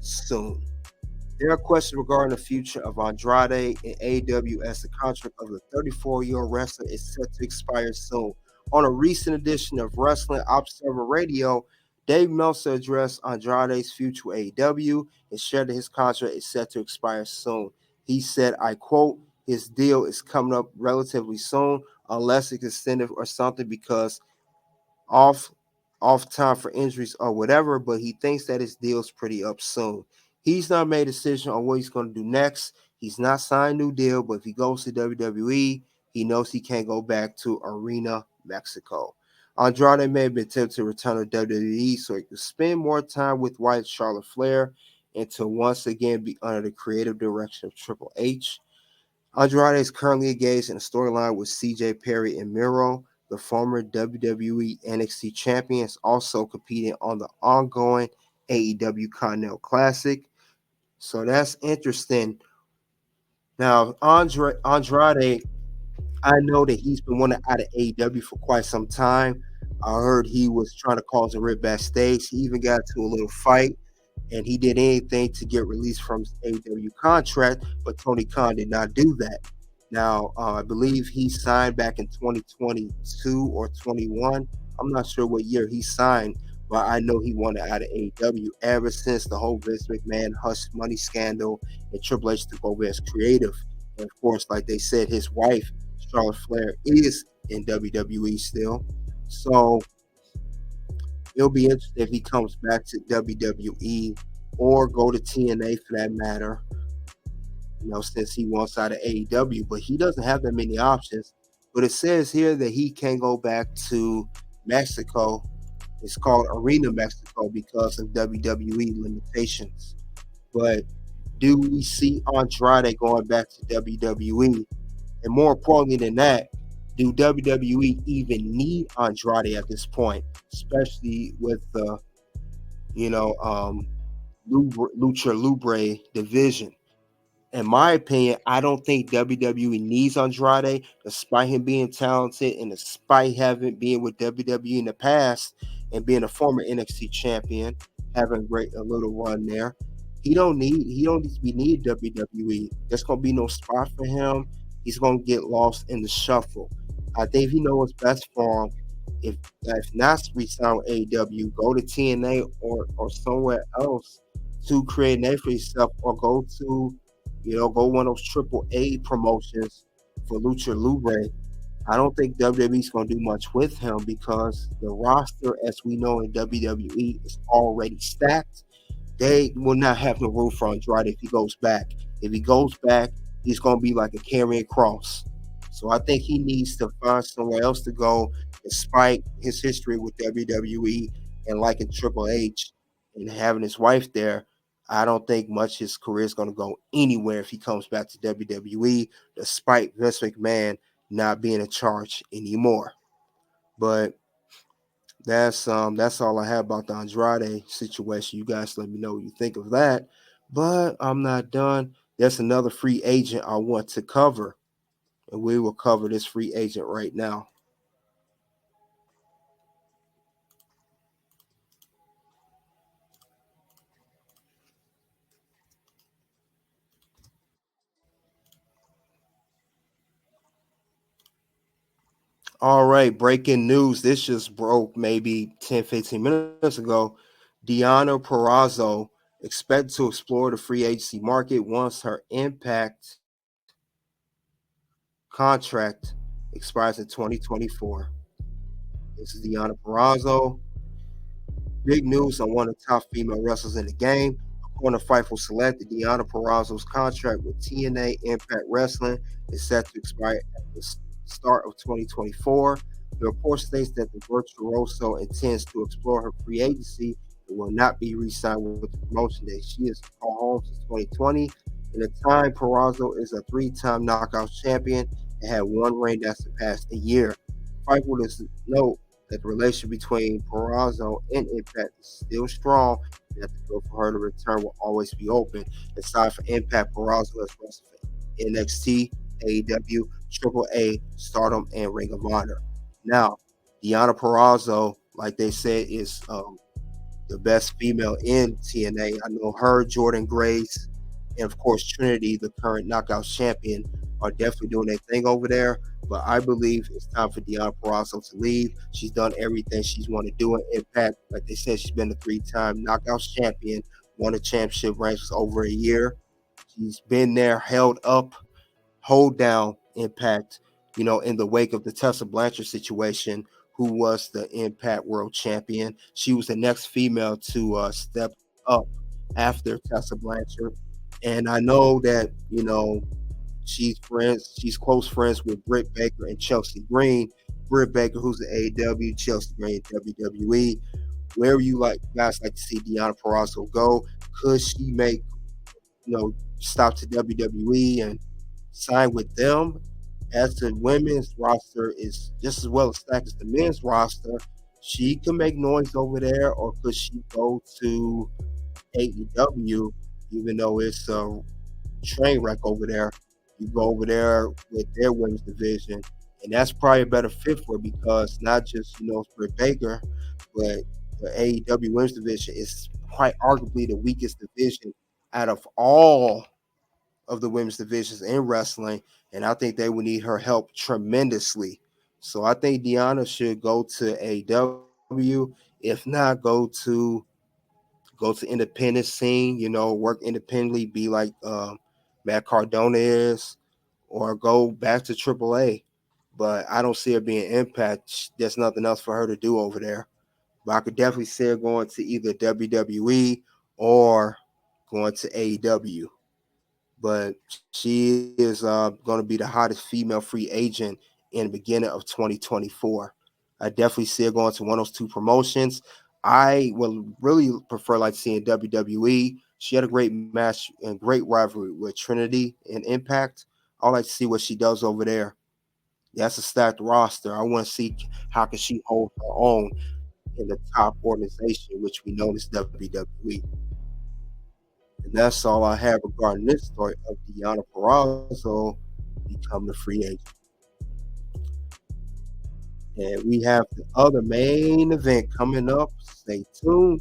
soon. There are questions regarding the future of Andrade in AEW as the contract of the 34-year-old wrestler is set to expire soon. On a recent edition of Wrestling Observer Radio, Dave Meltzer addressed Andrade's future with AEW and shared that his contract is set to expire soon. He said, I quote, his deal is coming up relatively soon, unless it's extended or something because off off time for injuries or whatever, but he thinks that his deal's pretty up soon. He's not made a decision on what he's going to do next. He's not signed a new deal, but if he goes to WWE, he knows he can't go back to Arena, Mexico. Andrade may have been tempted to return to WWE so he could spend more time with White Charlotte Flair and to once again be under the creative direction of Triple H. Andrade is currently engaged in a storyline with CJ Perry and Miro. The former WWE NXT champion is also competing on the ongoing AEW Continental Classic. So that's interesting. Now, Andrade, I know that he's been wanting out of AEW for quite some time. I heard he was trying to cause a rip backstage. He even got into a little fight, and he did anything to get released from his AEW contract, but Tony Khan did not do that. Now, I believe he signed back in 2022 or 21. I'm not sure what year he signed, but I know he wanted out of AEW ever since the whole Vince McMahon hush money scandal and Triple H took over as creative. And of course, like they said, his wife, Charlotte Flair, is in WWE still. So it'll be interesting if he comes back to WWE or go to TNA for that matter, since he wants out of AEW, but he doesn't have that many options. But it says here that he can go back to Mexico. It's called Arena Mexico because of WWE limitations. But do we see Andrade going back to WWE? And more importantly than that, do WWE even need Andrade at this point, especially with the, Lucha Libre division? In my opinion, I don't think WWE needs Andrade, despite him being talented and despite having been with WWE in the past and being a former NXT champion, having a little run there. He don't need to be needed WWE. There's gonna be no spot for him. He's gonna get lost in the shuffle. I think he knows what's best for him. If not resign with AEW, go to TNA or somewhere else to create a name for yourself, or go to go one of those triple A promotions for Lucha Libre. I don't think WWE is going to do much with him because the roster, as we know in WWE, is already stacked. They will not have no room for Andrade if he goes back. If he goes back, he's going to be like a carrying cross. So I think he needs to find somewhere else to go, despite his history with WWE and liking Triple H and having his wife there. I don't think much his career is going to go anywhere if he comes back to WWE, despite Vince McMahon not being in charge anymore. But that's all I have about the Andrade situation. You guys let me know what you think of that. But I'm not done. There's another free agent I want to cover, and we will cover this free agent right now. All right, breaking news. This just broke maybe 10, 15 minutes ago. Deonna Purrazzo expected to explore the free agency market once her Impact contract expires in 2024. This is Deonna Purrazzo. Big news on one of the top female wrestlers in the game. According to Fightful Select, Deonna Purrazzo's contract with TNA Impact Wrestling is set to expire at the start of 2024. The report states that the virtuoso intends to explore her free agency and will not be re-signed with the promotion that she has called home since 2020. In the time, Purrazzo is a three-time knockout champion and had one reign that surpassed a year. Fightful does note that the relationship between Purrazzo and Impact is still strong, and that the door for her to return will always be open. Aside from Impact, Purrazzo has wrestled for NXT, AEW, Triple A, Stardom, and Ring of Honor. Now, Deonna Purrazzo, like they said, is the best female in TNA. I know her, Jordan Grace, and of course Trinity, the current Knockouts champion, are definitely doing their thing over there. But I believe it's time for Deonna Purrazzo to leave. She's done everything she's wanted to do in Impact. Like they said, she's been a three-time Knockouts champion, won a championship ranks over a year. She's been there, held up, hold down Impact, in the wake of the Tessa Blanchard situation, who was the Impact World Champion. She was the next female to step up after Tessa Blanchard. And I know that, she's close friends with Britt Baker and Chelsea Green. Britt Baker, who's the AEW, Chelsea Green, WWE. Where you guys like to see Deonna Purrazzo go? Could she make, stop to WWE and sign with them, as the women's roster is just as well stacked as the men's roster? She can make noise over there, or could she go to AEW, even though it's a train wreck over there? You go over there with their women's division, and that's probably a better fit for her, because not just Britt Baker, but the AEW women's division is quite arguably the weakest division out of all of the women's divisions in wrestling, and I think they would need her help tremendously. So I think Deonna should go to AEW, if not go to independent scene, work independently, be like Matt Cardona is, or go back to AAA. But I don't see her being Impact. There's nothing else for her to do over there. But I could definitely see her going to either WWE or going to AEW. But she is going to be the hottest female free agent in the beginning of 2024. I definitely see her going to one of those two promotions. I would really prefer like seeing WWE. She had a great match and great rivalry with Trinity and Impact. I would like to see what she does over there. That's a stacked roster. I want to see how can she hold her own in the top organization, which we know is WWE. And that's all I have regarding this story of Deonna Purrazzo becoming a free agent. And we have the other main event coming up. Stay tuned.